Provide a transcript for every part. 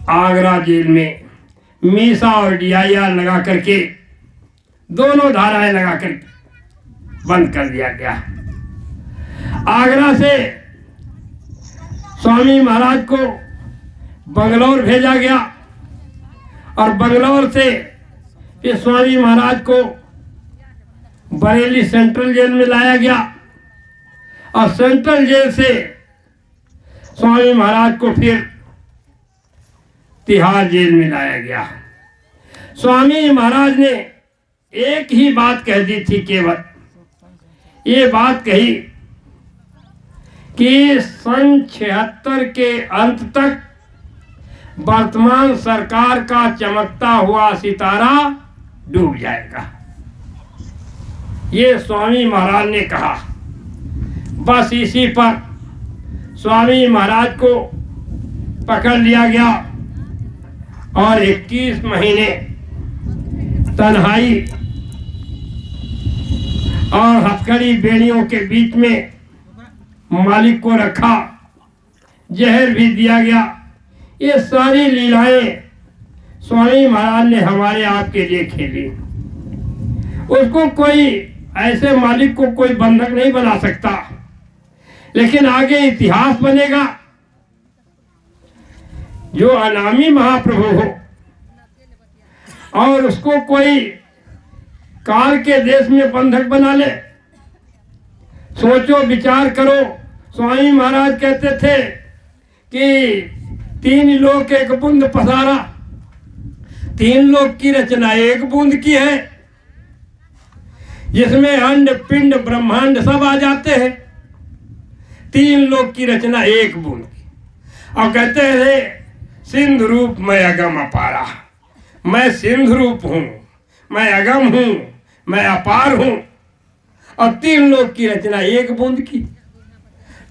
Agra jail में मीसा और DIR लगा करके, दोनों धाराएं लगा कर बंद कर दिया गया। आगरा से स्वामी महाराज को बंगलौर भेजा गया और बंगलौर से फिर स्वामी महाराज को बरेली सेंट्रल जेल में लाया गया और सेंट्रल जेल से स्वामी महाराज को फिर तिहाड़ जेल में लाया गया। स्वामी महाराज ने एक ही बात कह दी थी, केवल ये बात कही कि सन 76 के अंत तक वर्तमान सरकार का चमकता हुआ सितारा डूब जाएगा। ये स्वामी महाराज ने कहा। बस इसी पर स्वामी महाराज को पकड़ लिया गया और 21 महीने तन्हाई और हथकड़ी बेड़ियों के बीच में मालिक को रखा, जहर भी दिया गया। ये सारी लीलाएं स्वामी महाराज ने हमारे आपके लिए खेली। उसको कोई ऐसे मालिक को कोई बंधक नहीं बना सकता, लेकिन आगे इतिहास बनेगा। जो अनामी महाप्रभु हो और उसको कोई काल के देश में बंधक बना ले, सोचो विचार करो। स्वामी महाराज कहते थे कि 3 लोक एक बूंद पसारा, 3 लोक की रचना एक बूंद की है, जिसमें अंड पिंड ब्रह्मांड सब आ जाते हैं। 3 लोक की रचना एक बूंद की। और कहते थे सिंधु रूप मैं अगम अपारा, मैं सिंधु रूप हूं, मैं अगम हूं, मैं अपार हूं, और 3 लोक की रचना एक बूंद की।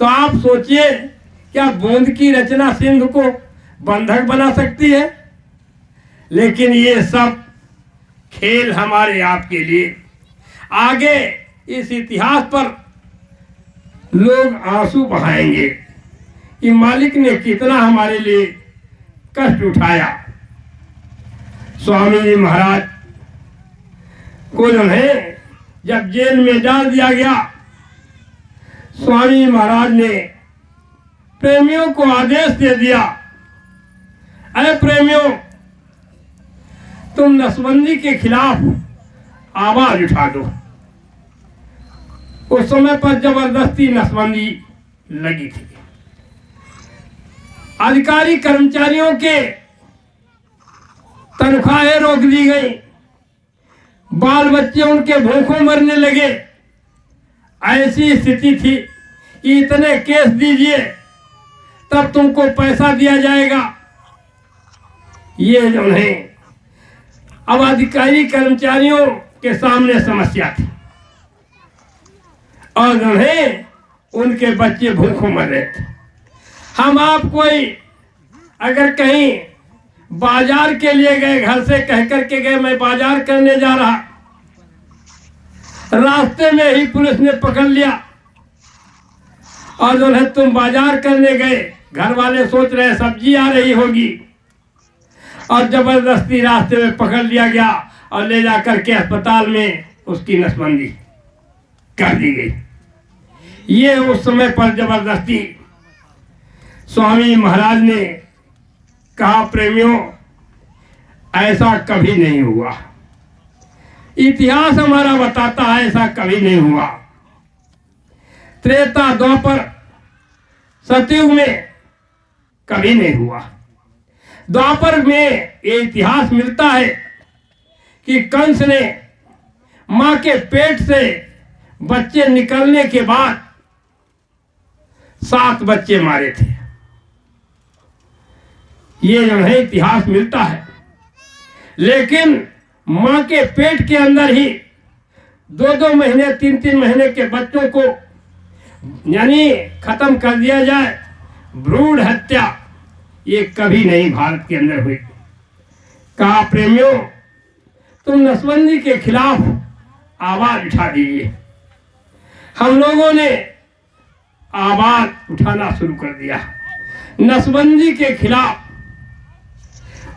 तो आप सोचिए, क्या बूंद की रचना सिंधु को बंधक बना सकती है? लेकिन ये सब खेल हमारे आपके लिए। आगे इस इतिहास पर लोग आंसू बहाएंगे कि मालिक ने कितना हमारे लिए कष्ट उठाया। स्वामी जी महाराज को जो है जब जेल में डाल दिया गया, स्वामी महाराज ने प्रेमियों को आदेश दे दिया, अरे प्रेमियों, तुम नसबंदी के खिलाफ आवाज उठा दो। उस समय पर जबरदस्ती नसबंदी लगी थी। अधिकारी कर्मचारियों के तनख्वाहें रोक दी गई, बाल बच्चे उनके भूखों मरने लगे। ऐसी स्थिति थी कि इतने केस दीजिए तब तुमको पैसा दिया जाएगा। ये जो है अब अधिकारी कर्मचारियों के सामने समस्या थी और जो है उनके बच्चे भूखों मर रहे थे। हम आप कोई अगर कहीं बाजार के लिए गए, घर से कह करके गए मैं बाजार करने जा रहा, रास्ते में ही पुलिस ने पकड़ लिया और जो है तुम बाजार करने गए, घर वाले सोच रहे सब्जी आ रही होगी, और जबरदस्ती रास्ते में पकड़ लिया गया और ले जा करके अस्पताल में उसकी नसबंदी कर दी गई। ये उस समय पर जबरदस्ती स्वामी महाराज ने कहा, प्रेमियों, ऐसा कभी नहीं हुआ। इतिहास हमारा बताता है ऐसा कभी नहीं हुआ। त्रेता द्वापर सतयुग में कभी नहीं हुआ। द्वापर में ये इतिहास मिलता है कि कंस ने मां के पेट से बच्चे निकलने के बाद 7 बच्चे मारे थे। ये जो है इतिहास मिलता है। लेकिन मां के पेट के अंदर ही 2-2 महीने 3-3 महीने के बच्चों को यानी खत्म कर दिया जाए, भ्रूण हत्या, ये कभी नहीं भारत के अंदर हुई। कहा, प्रेमियों, तुम नसबंदी के खिलाफ आवाज उठा दीजिए। हम लोगों ने आवाज उठाना शुरू कर दिया। नसबंदी के खिलाफ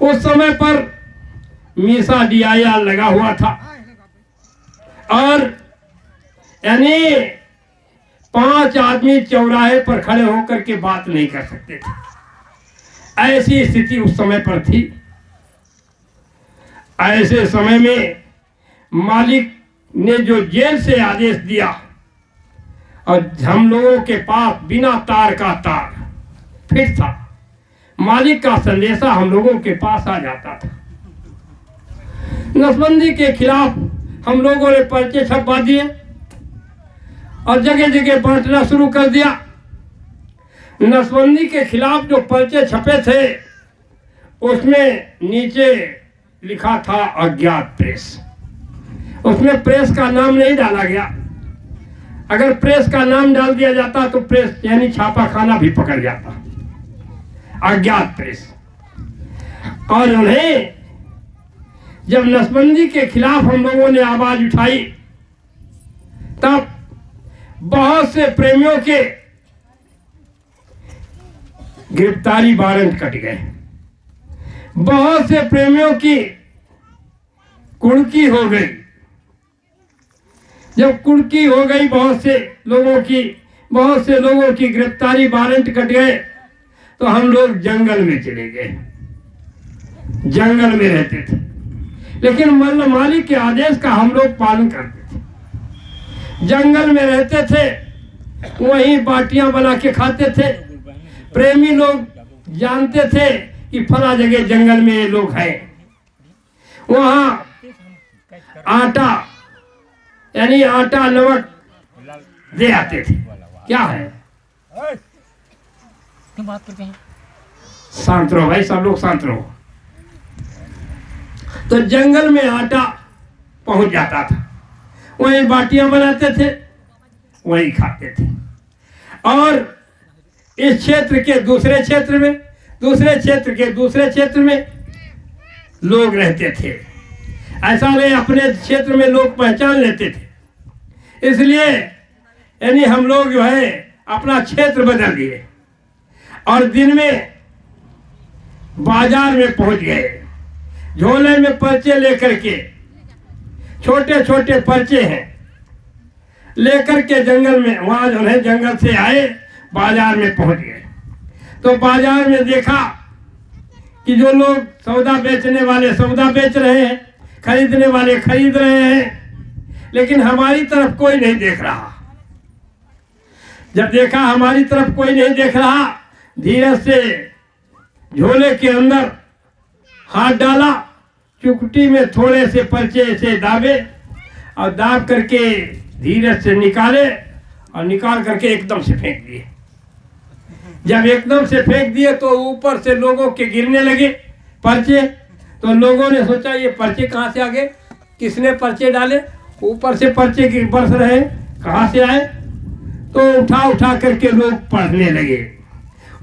उस समय पर मीसा DIR लगा हुआ था और यानी 5 आदमी चौराहे पर खड़े होकर के बात नहीं कर सकते थे। ऐसी स्थिति उस समय पर थी। ऐसे समय में मालिक ने जो जेल से आदेश दिया और हम लोगों के पास बिना तार का तार फिट था, मालिक का संदेशा हम लोगों के पास आ जाता था। नसबंदी के खिलाफ हम लोगों ने पर्चे छपवा दिए और जगह जगह बांटना शुरू कर दिया। नसबंदी के खिलाफ जो पर्चे छपे थे उसमें नीचे लिखा था अज्ञात प्रेस। उसमें प्रेस का नाम नहीं डाला गया। अगर प्रेस का नाम डाल दिया जाता तो प्रेस यानी छापा खाना भी पकड़ जाता। अज्ञात प्रेस। और उन्हें जब नसबंदी के खिलाफ हम लोगों ने आवाज उठाई तब बहुत से प्रेमियों के गिरफ्तारी वारंट कट गए। बहुत से प्रेमियों की कुर्की हो गई। जब कुर्की हो गई बहुत से लोगों की गिरफ्तारी वारंट कट गए तो हम लोग जंगल में चले गए। जंगल में रहते थे लेकिन मालिक के आदेश का हम लोग पालन करते थे। जंगल में रहते थे, वहीं बाटियां बना के खाते थे। प्रेमी लोग जानते थे कि फला जगह जंगल में ये लोग हैं। वहां आटा यानी आटा नमक दे आते थे। क्या है? शांत रहो भाई, सब लोग शांत रहो। तो जंगल में आटा पहुंच जाता था, वहीं बाटियां बनाते थे, वहीं खाते थे। और इस क्षेत्र के दूसरे क्षेत्र में, दूसरे क्षेत्र के दूसरे क्षेत्र में लोग रहते थे। ऐसा नहीं अपने क्षेत्र में लोग पहचान लेते थे। इसलिए यानी हम लोग जो है अपना क्षेत्र बदल दिए और दिन में बाजार में पहुंच गए। झोले में पर्चे लेकर के, छोटे छोटे पर्चे हैं, लेकर के जंगल में, वहां जो है जंगल से आए, बाजार में पहुंच गए। तो बाजार में देखा कि जो लोग सौदा बेचने वाले सौदा बेच रहे हैं, खरीदने वाले खरीद रहे हैं, लेकिन हमारी तरफ कोई नहीं देख रहा। जब देखा हमारी तरफ कोई नहीं देख रहा, धीरे से झोले के अंदर हाथ डाला, चुकटी में थोड़े से पर्चे से दाबे और दाब करके धीरे से निकाले और निकाल करके एकदम से फेंक दिए। जब एकदम से फेंक दिए तो ऊपर से लोगों के गिरने लगे पर्चे। तो लोगों ने सोचा ये पर्चे कहाँ से आ गए, किसने पर्चे डाले, ऊपर से पर्चे गिर बरस रहे, कहाँ से आए। तो उठा उठा करके लोग पढ़ने लगे।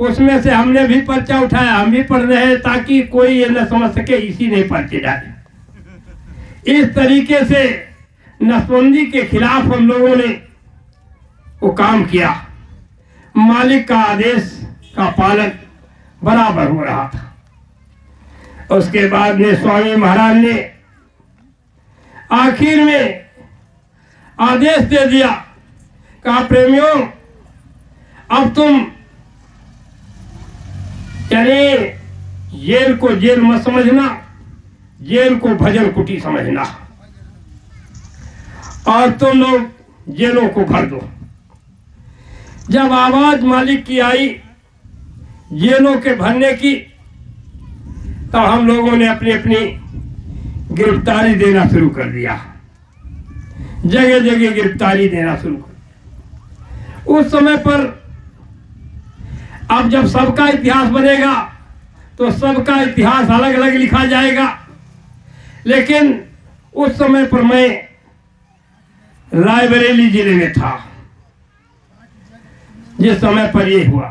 उसमें से हमने भी पर्चा उठाया, हम भी पढ़ रहे हैं ताकि कोई ये न समझ सके इसी ने पर्चे डाले। इस तरीके से नसबंदी के खिलाफ हम लोगों ने वो काम किया। मालिक का आदेश का पालन बराबर हो रहा था। उसके बाद में स्वामी महाराज ने आखिर में आदेश दे दिया, कहा प्रेमियों अब तुम यानी जेल को जेल मत समझना, जेल को भजन कुटी समझना और तुम लोग जेलों को भर दो। जब आवाज मालिक की आई जेलों के भरने की, तो हम लोगों ने अपनी अपनी गिरफ्तारी देना शुरू कर दिया। जगह जगह गिरफ्तारी देना शुरू कर। उस समय पर अब जब सबका इतिहास बनेगा तो सबका इतिहास अलग अलग लिखा जाएगा। लेकिन उस समय पर मैं रायबरेली जिले में था जिस समय पर यह हुआ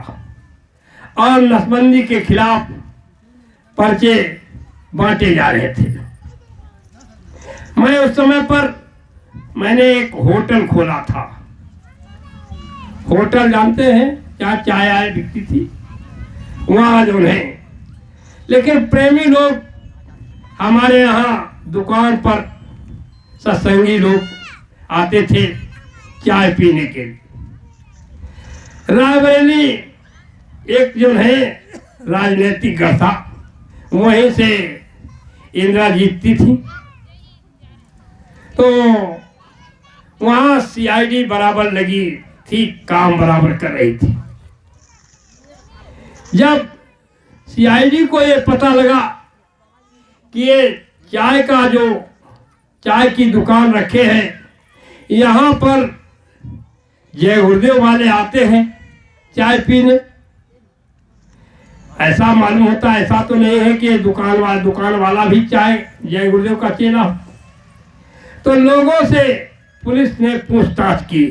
और नसबंदी के खिलाफ पर्चे बांटे जा रहे थे। मैं उस समय पर मैंने एक होटल खोला था। होटल जानते हैं, क्या चाय आय बिकती थी। वहां जो है लेकिन प्रेमी लोग हमारे यहाँ दुकान पर सत्संगी लोग आते थे चाय पीने के लिए। रायबरेली एक जो है राजनीतिक गढ़ था, वहीं से इंदिरा जीतती थी, तो वहाँ सीआईडी बराबर लगी थी, काम बराबर कर रही थी। जब सीआईडी को ये पता लगा कि ये चाय की दुकान रखे हैं, यहाँ पर जय गुरुदेव वाले आते हैं चाय पीने, ऐसा मालूम होता है, ऐसा तो नहीं है कि ये दुकान वाला भी चाय जय गुरुदेव का चेला हो। तो लोगों से पुलिस ने पूछताछ की,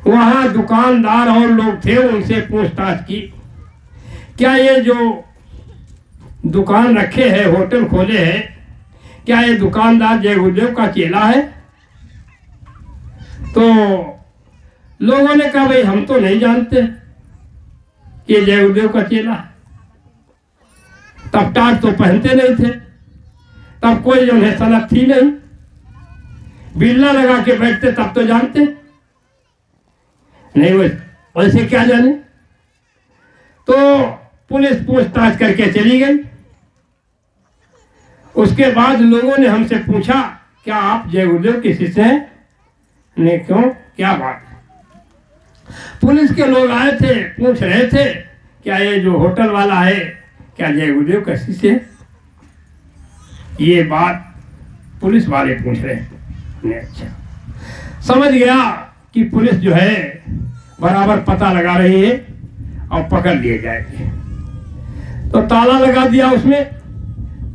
वहां दुकानदार और लोग थे, उनसे पूछताछ की, क्या ये जो दुकान रखे हैं, होटल खोले हैं, क्या ये दुकानदार जय गुरुदेव का चेला है? तो लोगों ने कहा भाई हम तो नहीं जानते कि ये जय गुरुदेव का चेला है। तब टाट तो पहनते नहीं थे, तब कोई जो है सनद थी नहीं, बिल्ला लगा के बैठते तब तो जानते नहीं, वैसे क्या जाने। तो पुलिस पूछताछ करके चली गई। उसके बाद लोगों ने हमसे पूछा क्या आप जय गुरुदेव के शिष्य हैं? ने क्यों, क्या बात? पुलिस के लोग आए थे, पूछ रहे थे क्या ये जो होटल वाला है क्या जय गुरुदेव का शिष्य है? ये बात पुलिस वाले पूछ रहे हैं। अच्छा, समझ गया कि पुलिस जो है बराबर पता लगा रही है और पकड़ लिए जाएंगे। तो ताला लगा दिया, उसमें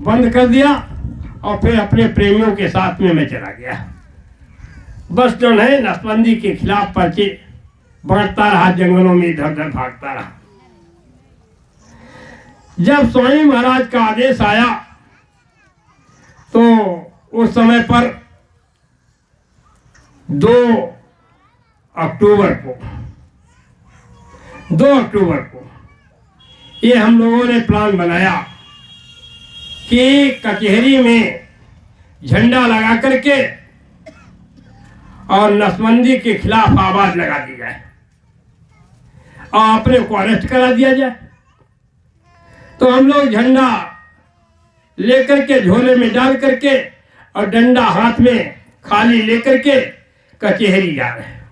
बंद कर दिया और फिर अपने प्रेमियों के साथ में मैं चला गया। बस जो है नसबंदी के खिलाफ पर्चे बांटता रहा, जंगलों में इधर उधर भागता रहा। जब स्वामी महाराज का आदेश आया तो उस समय पर 2 अक्टूबर को ये हम लोगों ने प्लान बनाया कि कचहरी में झंडा लगा करके और नसबंदी के खिलाफ आवाज लगा दी जाए और अपने को अरेस्ट करा दिया जाए। तो हम लोग झंडा लेकर के झोले में डाल करके और डंडा हाथ में खाली लेकर के कचहरी जा रहे हैं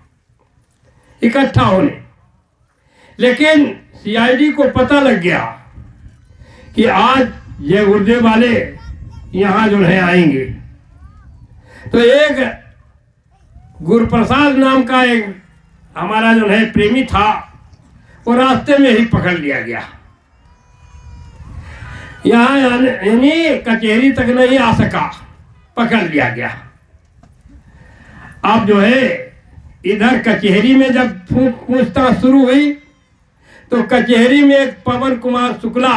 इकट्ठा होने। लेकिन सीआईडी को पता लग गया कि आज जय गुरुदेव वाले यहाँ जो है आएंगे। तो एक गुरुप्रसाद नाम का एक हमारा जो है प्रेमी था, वो रास्ते में ही पकड़ लिया गया। यहाँ यानी कचहरी तक नहीं आ सका, पकड़ लिया गया। अब जो है इधर कचहरी में जब पूछताछ शुरू हुई तो कचहरी में एक पवन कुमार शुक्ला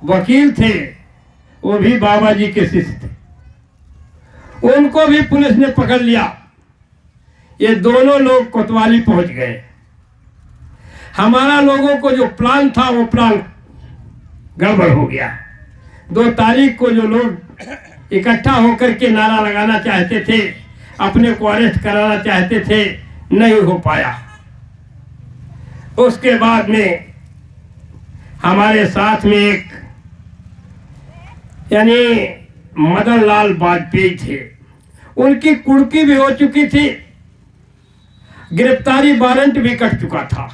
वकील थे, वो भी बाबा जी के शिष्य थे, उनको भी पुलिस ने पकड़ लिया। ये दोनों लोग कोतवाली पहुंच गए। हमारा लोगों को जो प्लान था वो प्लान गड़बड़ हो गया। 2 तारीख को जो लोग इकट्ठा होकर के नारा लगाना चाहते थे, अपने को अरेस्ट कराना चाहते थे, नहीं हो पाया। उसके बाद में हमारे साथ में एक यानी मदन लाल वाजपेयी थे, उनकी कुर्की भी हो चुकी थी, गिरफ्तारी वारंट भी कट चुका था।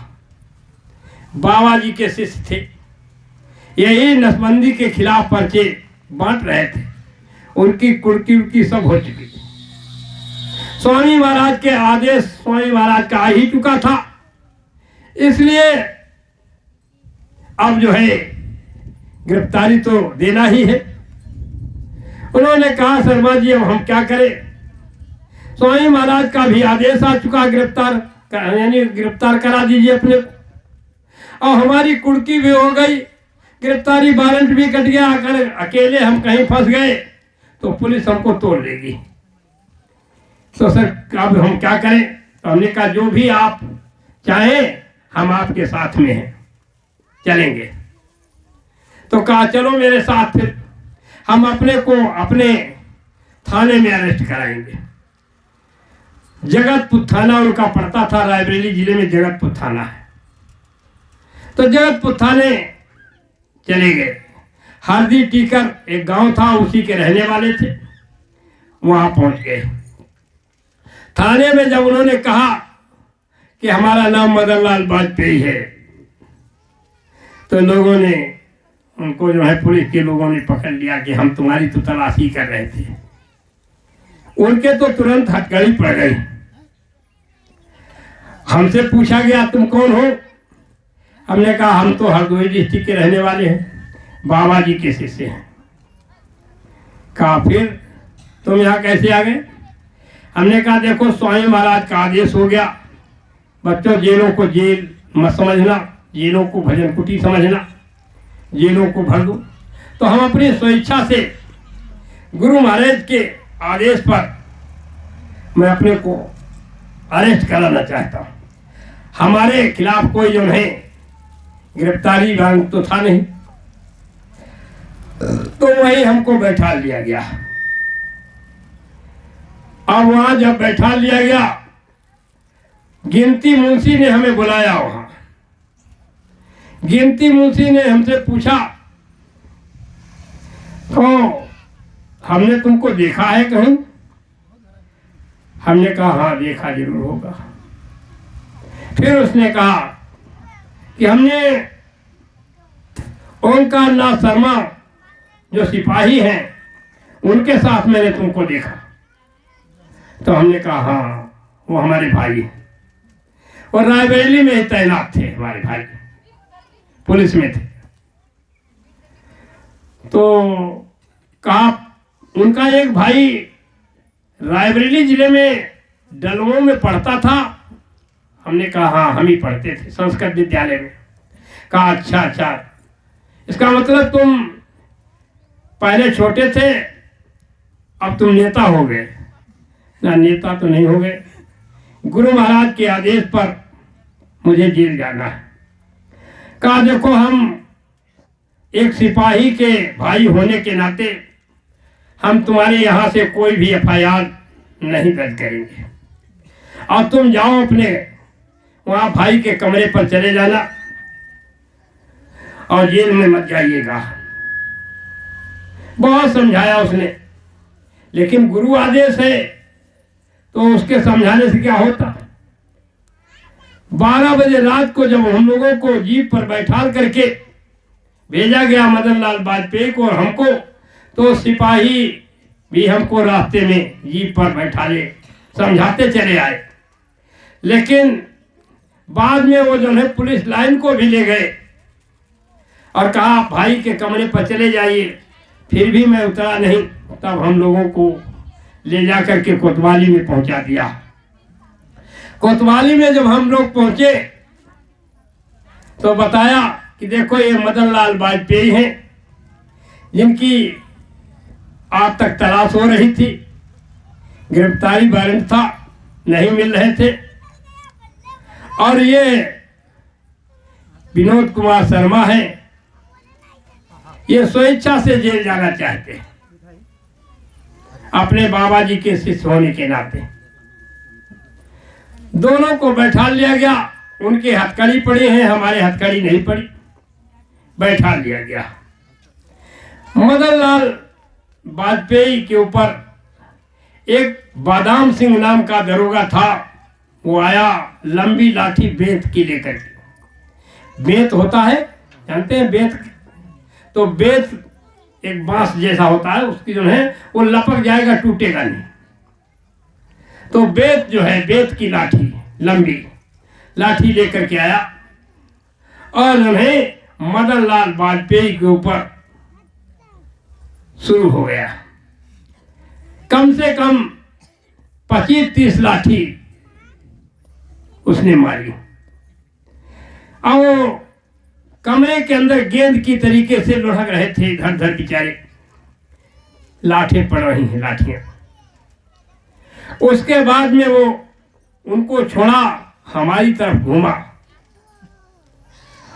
बाबा जी के शिष्य थे, यही नसबंदी के खिलाफ पर्चे बांट रहे थे, उनकी कुर्की सब हो चुकी थी। स्वामी महाराज के आदेश स्वामी महाराज का आ ही चुका था, इसलिए अब जो है गिरफ्तारी तो देना ही है। उन्होंने कहा शर्मा जी अब हम क्या करें, स्वामी महाराज का भी आदेश आ चुका, गिरफ्तार करा दीजिए अपने को, और हमारी कुर्की भी हो गई, गिरफ्तारी वारंट भी कट गया। अगर अकेले हम कहीं फंस गए तो पुलिस हमको तोड़ देगी। तो सर अब हम क्या करें? तो हमने कहा जो भी आप चाहें हम आपके साथ में हैं, चलेंगे। तो कहा चलो मेरे साथ, फिर हम अपने को अपने थाने में अरेस्ट कराएंगे। जगतपुर थाना उनका पड़ता था, रायबरेली जिले में जगतपुर थाना है। तो जगतपुर थाने चले गए। हरदी टीकर एक गांव था, उसी के रहने वाले थे, वहां पहुंच गए। थाने में जब उन्होंने कहा कि हमारा नाम मदन लाल वाजपेयी है, तो लोगों ने उनको जो है पुलिस के लोगों ने पकड़ लिया कि हम तुम्हारी तो तलाशी कर रहे थे। उनके तो तुरंत हथकड़ी पड़ गई। हमसे पूछा गया तुम कौन हो? हमने कहा हम तो हरदोई डिस्ट्रिक्ट के रहने वाले हैं, बाबा जी के शिष्य हैं। कहा फिर तुम यहाँ कैसे आ गए? हमने कहा देखो स्वामी महाराज का आदेश हो गया, बच्चों जेलों को जेल मत समझना, जेलों को भजन कुटी समझना, जेलों को भर दो। तो हम अपनी स्वेच्छा से गुरु महाराज के आदेश पर मैं अपने को अरेस्ट कराना चाहता हूँ। हमारे खिलाफ कोई जो है गिरफ्तारी वारंट तो था नहीं। तो वही हमको बैठा लिया गया। अब वहां जब बैठा लिया गया, गिनती मुंशी ने हमें बुलाया। वहां गिनती मुंशी ने हमसे पूछा तो हमने तुमको देखा है कहीं? हमने कहा हाँ देखा जरूर होगा। फिर उसने कहा कि हमने ओंकार नाथ शर्मा जो सिपाही हैं उनके साथ मैंने तुमको देखा। तो हमने कहा हाँ वो हमारे भाई हैं, और रायबरेली में ही तैनात थे हमारे भाई, पुलिस में थे। तो कहा उनका एक भाई रायबरेली जिले में डलवों में पढ़ता था। हमने कहा हाँ हम ही पढ़ते थे संस्कृत विद्यालय में। कहा अच्छा अच्छा, इसका मतलब तुम पहले छोटे थे अब तुम नेता हो गए? ना नेता तो नहीं हो गए, गुरु महाराज के आदेश पर मुझे जेल जाना है। कहा देखो हम एक सिपाही के भाई होने के नाते हम तुम्हारे यहाँ से कोई भी FIR नहीं दर्ज करेंगे, और तुम जाओ अपने वहाँ भाई के कमरे पर चले जाना और जेल में मत जाइएगा। बहुत समझाया उसने, लेकिन गुरु आदेश है तो उसके समझाने से क्या होता। 12 बजे रात को जब हम लोगों को जीप पर बैठा करके भेजा गया मदन लाल वाजपेयी को और हमको, तो सिपाही भी हमको रास्ते में जीप पर बैठा ले समझाते चले आए। लेकिन बाद में वो जो है पुलिस लाइन को भी ले गए और कहा भाई के कमरे पर चले जाइए। फिर भी मैं उतरा नहीं। तब हम लोगों को ले जा करके कोतवाली में पहुंचा दिया। कोतवाली में जब हम लोग पहुंचे तो बताया कि देखो ये मदन लाल वाजपेयी हैं, जिनकी आज तक तलाश हो रही थी, गिरफ्तारी वारंट था, नहीं मिल रहे थे। और ये विनोद कुमार शर्मा है, ये स्वेच्छा से जेल जाना चाहते हैं अपने बाबा जी के शिष्य होने के नाते। दोनों को बैठा लिया गया। उनके हथकड़ी पड़ी है, हमारे हथकड़ी नहीं पड़ी, बैठा लिया गया। मदन लाल वाजपेयी के ऊपर एक बादाम सिंह नाम का दरोगा था, वो आया लंबी लाठी बेंत की लेकर के। बेंत होता है, जानते हैं बेंत? तो बेंत एक बांस जैसा होता है, उसकी जो है वो लपक जाएगा, टूटेगा नहीं। तो बेंत जो है, बेंत की लाठी, लंबी लाठी लेकर के आया और जो है मदन लाल वाजपेयी के ऊपर शुरू हो गया। कम से कम 25-30 लाठी उसने मारी। और वो कमरे के अंदर गेंद की तरीके से लुढ़क रहे थे, इधर उधर बेचारे लाठें पड़ रही हैं, लाठियां। उसके बाद में वो उनको छोड़ा, हमारी तरफ घूमा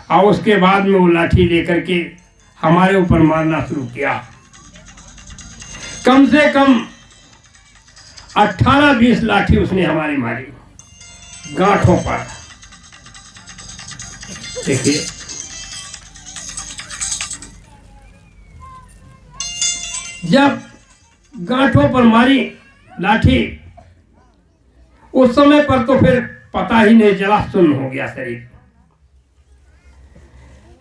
और उसके बाद में वो लाठी लेकर के हमारे ऊपर मारना शुरू किया। कम से कम 18-20 लाठी उसने हमारी मारी गांठों पर। देखिए, जब गांठों पर मारी लाठी, उस समय पर तो फिर पता ही नहीं चला, सुन्न हो गया शरीर।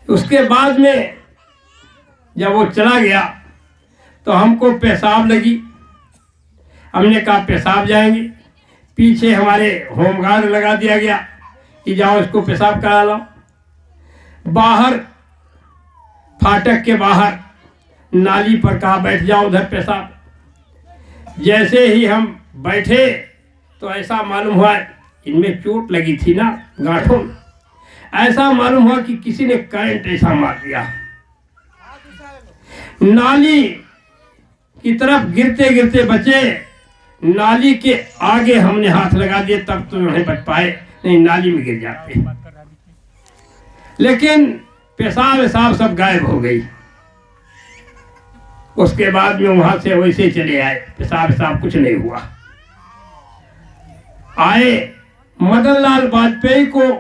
उसके बाद में जब वो चला गया तो हमको पेशाब लगी। हमने कहा पेशाब जाएंगे। पीछे हमारे होमगार्ड लगा दिया गया कि जाओ इसको पेशाब करा लो। बाहर फाटक के बाहर नाली पर कहा बैठ जाओ उधर पेशाब। जैसे ही हम बैठे तो ऐसा मालूम हुआ, इनमें चोट लगी थी ना गांठों में, ऐसा मालूम हुआ कि किसी ने करंट ऐसा मार दिया। नाली की तरफ गिरते गिरते बचे। नाली के आगे हमने हाथ लगा दिए तब तो नहीं बच पाए, नहीं नाली में गिर जाते। लेकिन पेशाब सब गायब हो गई। उसके बाद में वहां से वैसे चले आए, पेशाब कुछ नहीं हुआ। आए, मदन लाल वाजपेयी को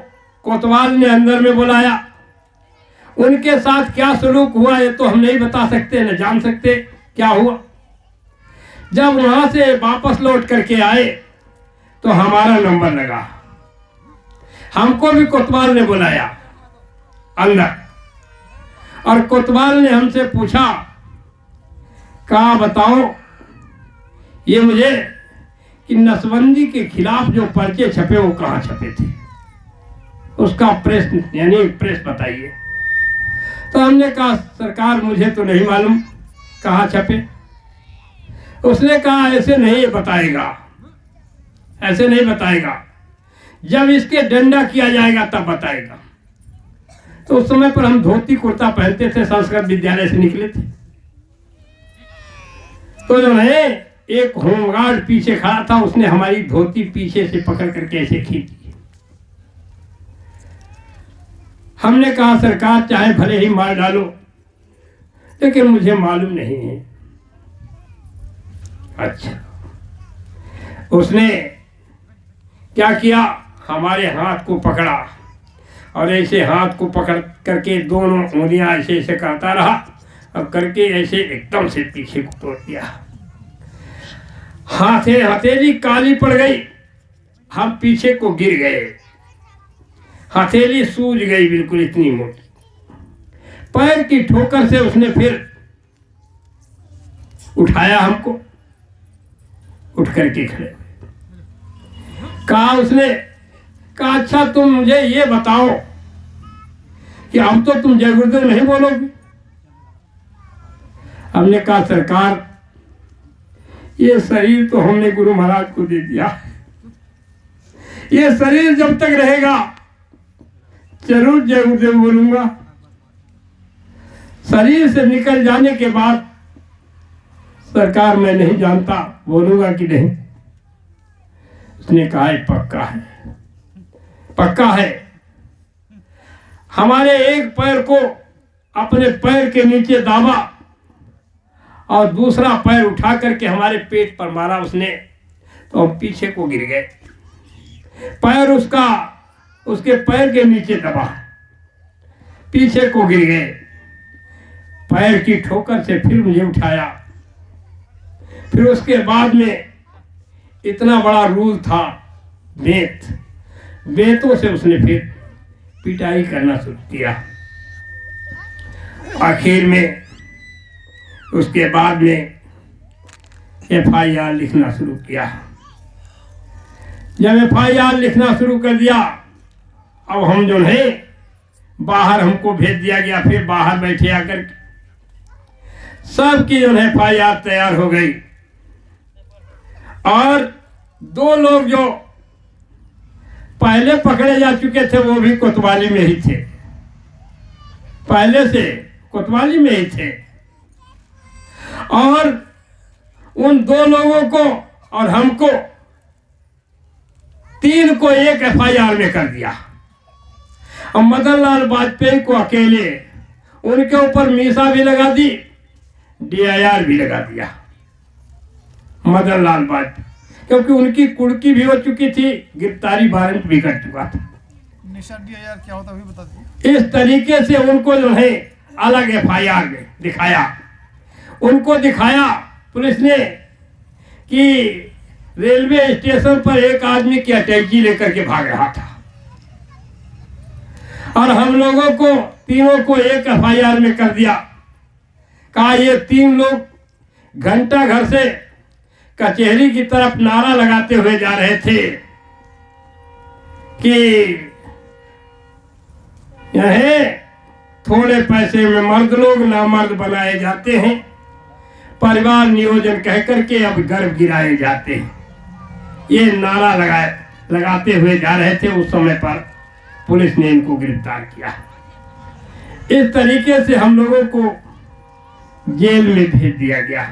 कोतवाल ने अंदर में बुलाया। उनके साथ क्या सलूक हुआ ये तो हम नहीं बता सकते, न जान सकते क्या हुआ। जब वहां से वापस लौट करके आए तो हमारा नंबर लगा। हमको भी कोतवाल ने बुलाया अंदर, और कोतवाल ने हमसे पूछा, कहा बताओ ये मुझे कि नसबंदी के खिलाफ जो पर्चे छपे वो कहाँ छपे थे, उसका प्रेस यानी प्रेस बताइए। तो हमने कहा सरकार मुझे तो नहीं मालूम कहाँ छपे। उसने कहा ऐसे नहीं बताएगा, ऐसे नहीं बताएगा, जब इसके डंडा किया जाएगा तब बताएगा। तो उस समय पर हम धोती कुर्ता पहनते थे, संस्कृत विद्यालय से निकले थे। तो जो है एक होमगार्ड पीछे खड़ा था, उसने हमारी धोती पीछे से पकड़ करके ऐसे खींची। हमने कहा सरकार चाहे भले ही मार डालो, लेकिन मुझे मालूम नहीं है। अच्छा, उसने क्या किया, हमारे हाथ को पकड़ा और ऐसे हाथ को पकड़ करके दोनों उंगलियां ऐसे ऐसे करता रहा और करके ऐसे एकदम से पीछे को तोड़ दिया। हथेली काली पड़ गई, हम पीछे को गिर गए। हथेली सूज गई बिल्कुल इतनी मोटी। पैर की ठोकर से उसने फिर उठाया हमको, उठ करके खड़े कहा, उसने कहा अच्छा तुम मुझे ये बताओ कि अब तो तुम जय गुरुदेव नहीं बोलोगे। हमने कहा सरकार ये शरीर तो हमने गुरु महाराज को दे दिया, ये शरीर जब तक रहेगा जरूर जय गुरुदेव बोलूंगा। शरीर से निकल जाने के बाद सरकार मैं नहीं जानता बोलूंगा कि नहीं। उसने कहा पक्का है, पक्का है। हमारे एक पैर को अपने पैर के नीचे दाबा और दूसरा पैर उठा करके हमारे पेट पर मारा उसने, तो हम पीछे को गिर गए। पैर उसका उसके पैर के नीचे दबा, पीछे को गिर गए। पैर की ठोकर से फिर मुझे उठाया। फिर उसके बाद में इतना बड़ा रूल था बेंत, बेंतों से उसने फिर पिटाई करना शुरू किया। आखिर में उसके बाद में FIR लिखना शुरू किया। जब FIR लिखना शुरू कर दिया, अब हम जो है बाहर हमको भेज दिया गया। फिर बाहर बैठे आकर सबकी जो है FIR तैयार हो गई। और 2 लोग जो पहले पकड़े जा चुके थे वो भी कोतवाली में ही थे, पहले से कोतवाली में ही थे। और उन 2 लोगों को और हमको 3 को एक FIR में कर दिया। और मदन लाल वाजपेयी को अकेले उनके ऊपर मीसा भी लगा दी, DIR भी लगा दिया मदन लाल वाजपेयी, क्योंकि उनकी कुर्की भी हो चुकी थी, गिरफ्तारी वारंट भी कट चुका था। निशा DIR क्या होता है भी बता दीजिए। इस तरीके से उनको जो है अलग FIR दिखाया, उनको दिखाया पुलिस ने कि रेलवे स्टेशन पर एक आदमी की अटैची लेकर के भाग रहा था, और हम लोगों को तीनों को एक FIR में कर दिया। कहा ये 3 लोग घंटा घर से कचहरी की तरफ नारा लगाते हुए जा रहे थे कि यह थोड़े पैसे में मर्द लोग नामर्द बनाए जाते हैं, परिवार नियोजन कहकर के अब गर्भ गिराए जाते हैं। ये नारा लगाते हुए जा रहे थे। उस समय पर पुलिस ने इनको गिरफ्तार किया। इस तरीके से हम लोगों को जेल में भेज दिया गया।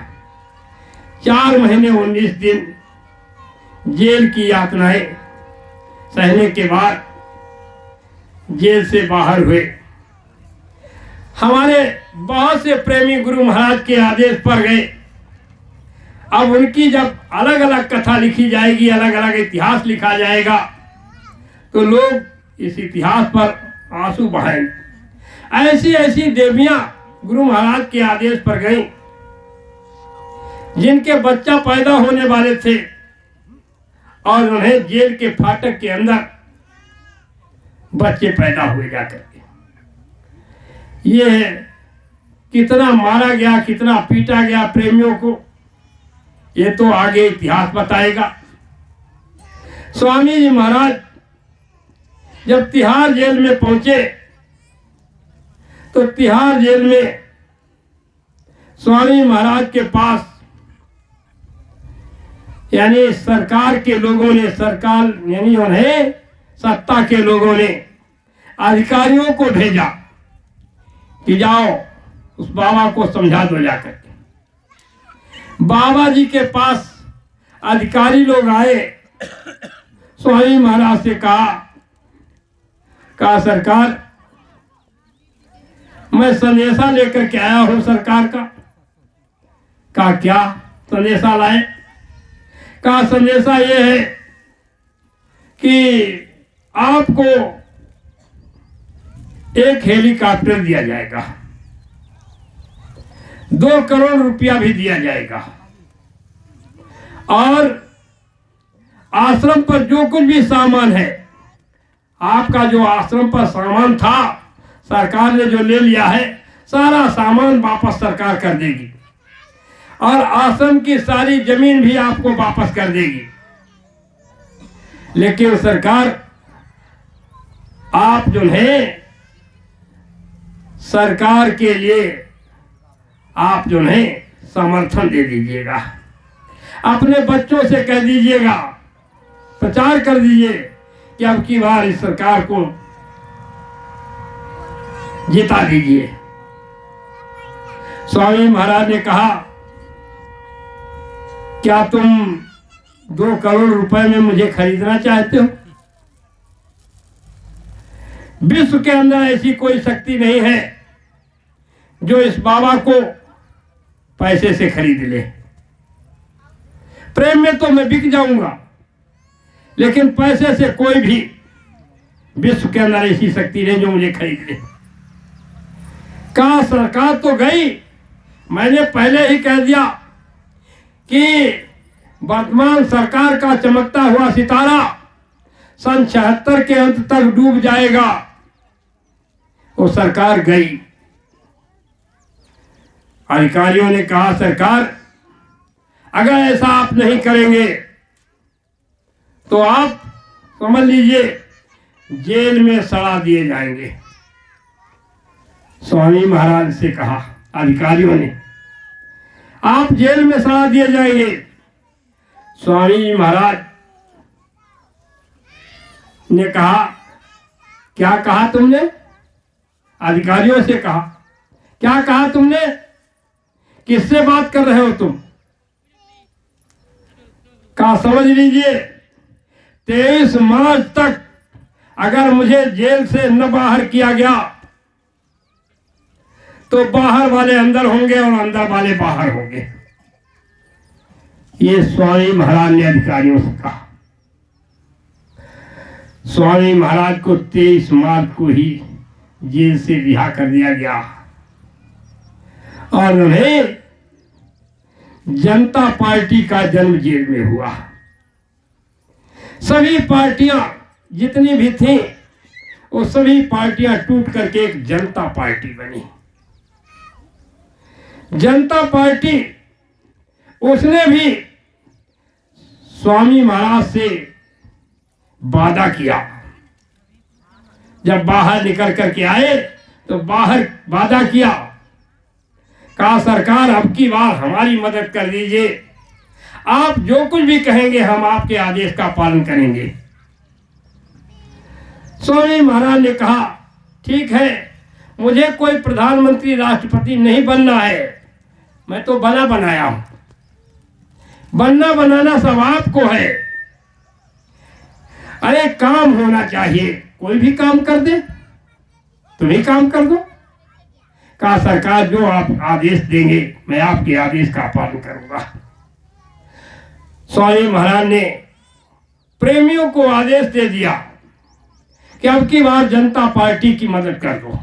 4 महीने 19 दिन जेल की यातनाएं सहने के बाद जेल से बाहर हुए। हमारे बहुत से प्रेमी गुरु महाराज के आदेश पर गए। अब उनकी जब अलग अलग कथा लिखी जाएगी, अलग अलग इतिहास लिखा जाएगा, तो लोग इस इतिहास पर आंसू बहाएंगे। ऐसी ऐसी देवियां गुरु महाराज के आदेश पर गईं, जिनके बच्चा पैदा होने वाले थे और उन्हें जेल के फाटक के अंदर बच्चे पैदा हुए जाकर के। ये कितना मारा गया, कितना पीटा गया प्रेमियों को, ये तो आगे इतिहास बताएगा। स्वामी जी महाराज जब तिहाड़ जेल में पहुंचे तो तिहाड़ जेल में स्वामी महाराज के पास यानी सरकार के लोगों ने, सरकार यानी उन्हें सत्ता के लोगों ने अधिकारियों को भेजा कि जाओ उस बाबा को समझा दो जाकर के। बाबा जी के पास अधिकारी लोग आए, स्वामी महाराज से कहा सरकार मैं संदेशा लेकर के आया हूं सरकार का। कहा क्या संदेशा लाए? कहा संदेशा ये है कि आपको एक हेलीकॉप्टर दिया जाएगा, 2 करोड़ रुपया भी दिया जाएगा, और आश्रम पर जो कुछ भी सामान है, आपका जो आश्रम पर सामान था सरकार ने जो ले लिया है, सारा सामान वापस सरकार कर देगी, और आश्रम की सारी जमीन भी आपको वापस कर देगी। लेकिन सरकार आप जो है सरकार के लिए आप जो है समर्थन दे दीजिएगा, अपने बच्चों से कह दीजिएगा, प्रचार कर दीजिए कि अब की बार इस सरकार को जिता दीजिए। स्वामी महाराज ने कहा क्या तुम 2 करोड़ रुपए में मुझे खरीदना चाहते हो? विश्व के अंदर ऐसी कोई शक्ति नहीं है जो इस बाबा को पैसे से खरीद ले। प्रेम में तो मैं बिक जाऊंगा, लेकिन पैसे से कोई भी विश्व के अंदर ऐसी शक्ति नहीं जो मुझे खरीद ले। कहा सरकार तो गई, मैंने पहले ही कह दिया कि वर्तमान सरकार का चमकता हुआ सितारा सन 76 के अंत तक डूब जाएगा। वो सरकार गई। अधिकारियों ने कहा सरकार अगर ऐसा आप नहीं करेंगे तो आप समझ लीजिए जेल में सड़ा दिए जाएंगे। स्वामी महाराज से कहा अधिकारियों ने आप जेल में सड़ा दिए जाएंगे। स्वामी महाराज ने कहा क्या कहा तुमने? अधिकारियों से कहा क्या कहा तुमने? किससे बात कर रहे हो तुम? कहा समझ लीजिए 23 मार्च तक अगर मुझे जेल से न बाहर किया गया तो बाहर वाले अंदर होंगे और अंदर वाले बाहर होंगे। ये स्वामी महाराज ने अधिकारियों से कहा। स्वामी महाराज को 23 मार्च को ही जेल से रिहा कर दिया गया और उन्हें जनता पार्टी का जन्म जेल में हुआ। सभी पार्टियां जितनी भी थीं वो सभी पार्टियां टूट करके एक जनता पार्टी बनी। जनता पार्टी उसने भी स्वामी महाराज से वादा किया। जब बाहर निकल करके आए तो बाहर वादा किया, कहा सरकार अब की बार हमारी मदद कर दीजिए, आप जो कुछ भी कहेंगे हम आपके आदेश का पालन करेंगे। स्वामी महाराज ने कहा ठीक है, मुझे कोई प्रधानमंत्री राष्ट्रपति नहीं बनना है, मैं तो बना बनाया हूं, बनना बनाना सब आपको है। अरे काम होना चाहिए, कोई भी काम कर दे, तुम ही काम कर दो। कहा सरकार जो आप आदेश देंगे मैं आपके आदेश का पालन करूंगा। स्वामी महाराज ने प्रेमियों को आदेश दे दिया कि अब की बार जनता पार्टी की मदद कर दो।